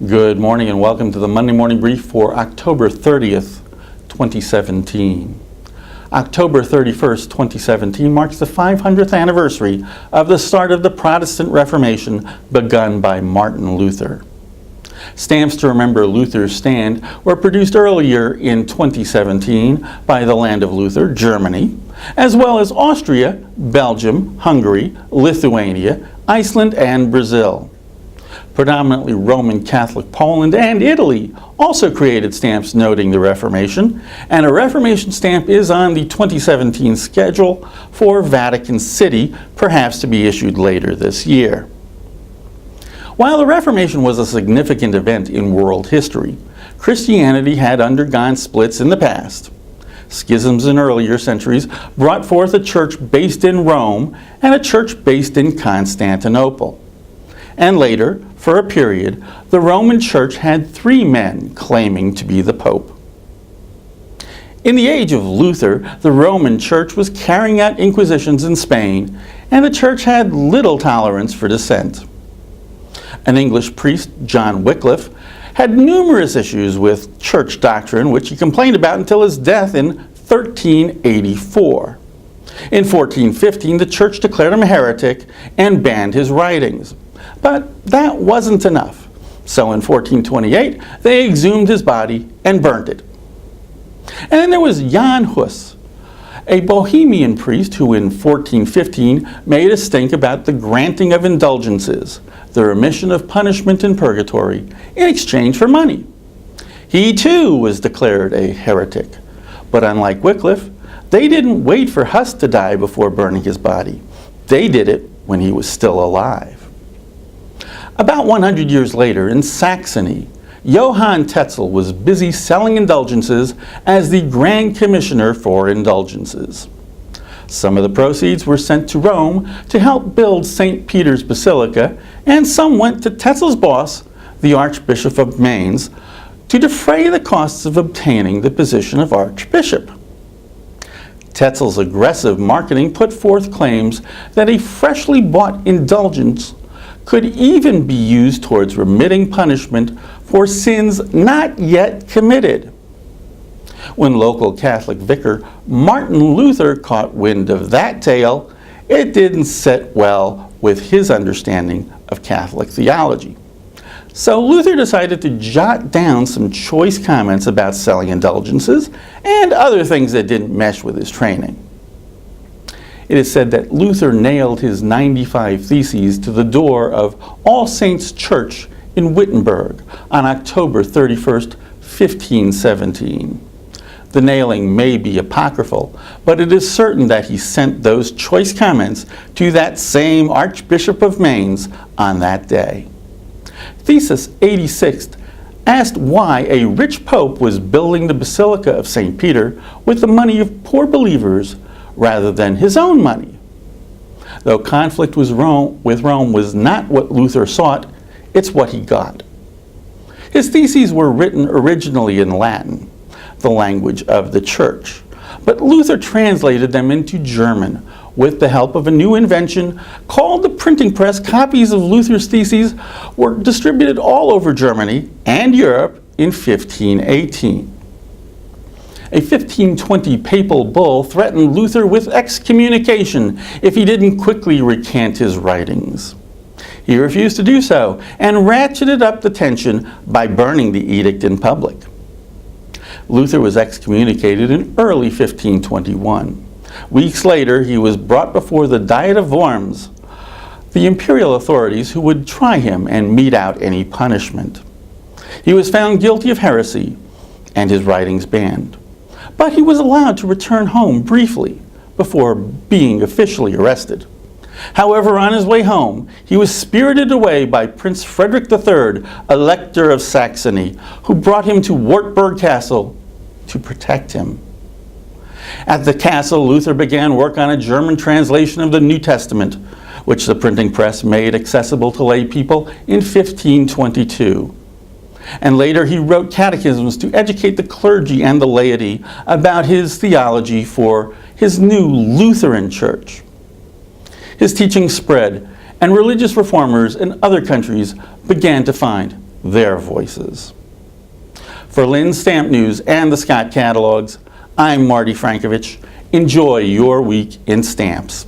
Good morning and welcome to the Monday Morning Brief for October 30th, 2017. October 31st, 2017 marks the 500th anniversary of the start of the Protestant Reformation begun by Martin Luther. Stamps to remember Luther's stand were produced earlier in 2017 by the Land of Luther, Germany, as well as Austria, Belgium, Hungary, Lithuania, Iceland, and Brazil. Predominantly Roman Catholic Poland and Italy also created stamps noting the Reformation, and a Reformation stamp is on the 2017 schedule for Vatican City, perhaps to be issued later this year. While the Reformation was a significant event in world history, Christianity had undergone splits in the past. Schisms in earlier centuries brought forth a church based in Rome and a church based in Constantinople. And later, for a period, the Roman Church had three men claiming to be the Pope. In the age of Luther, the Roman Church was carrying out inquisitions in Spain, and the Church had little tolerance for dissent. An English priest, John Wycliffe, had numerous issues with church doctrine, which he complained about until his death in 1384. In 1415, the Church declared him a heretic and banned his writings. But that wasn't enough. So in 1428, they exhumed his body and burnt it. And then there was Jan Hus, a Bohemian priest who in 1415 made a stink about the granting of indulgences, the remission of punishment in purgatory, in exchange for money. He too was declared a heretic. But unlike Wycliffe, they didn't wait for Hus to die before burning his body. They did it when he was still alive. About 100 years later, in Saxony, Johann Tetzel was busy selling indulgences as the Grand Commissioner for Indulgences. Some of the proceeds were sent to Rome to help build St. Peter's Basilica, and some went to Tetzel's boss, the Archbishop of Mainz, to defray the costs of obtaining the position of Archbishop. Tetzel's aggressive marketing put forth claims that a freshly bought indulgence could even be used towards remitting punishment for sins not yet committed. When local Catholic vicar Martin Luther caught wind of that tale, it didn't sit well with his understanding of Catholic theology. So Luther decided to jot down some choice comments about selling indulgences and other things that didn't mesh with his training. It is said that Luther nailed his 95 theses to the door of All Saints Church in Wittenberg on October 31st, 1517. The nailing may be apocryphal, but it is certain that he sent those choice comments to that same Archbishop of Mainz on that day. Thesis 86 asked why a rich pope was building the Basilica of St. Peter with the money of poor believers rather than his own money. Though conflict with Rome was not what Luther sought, it's what he got. His theses were written originally in Latin, the language of the Church, but Luther translated them into German. With the help of a new invention called the printing press, copies of Luther's theses were distributed all over Germany and Europe in 1518. A 1520 papal bull threatened Luther with excommunication if he didn't quickly recant his writings. He refused to do so and ratcheted up the tension by burning the edict in public. Luther was excommunicated in early 1521. Weeks later, he was brought before the Diet of Worms, the imperial authorities who would try him and mete out any punishment. He was found guilty of heresy and his writings banned. But he was allowed to return home briefly before being officially arrested. However, on his way home, he was spirited away by Prince Frederick III, Elector of Saxony, who brought him to Wartburg Castle to protect him. At the castle, Luther began work on a German translation of the New Testament, which the printing press made accessible to lay people in 1522. And later he wrote catechisms to educate the clergy and the laity about his theology for his new Lutheran church. His teaching spread, and religious reformers in other countries began to find their voices. For Lynn's Stamp News and the Scott Catalogs, I'm Marty Frankevicz. Enjoy your week in stamps.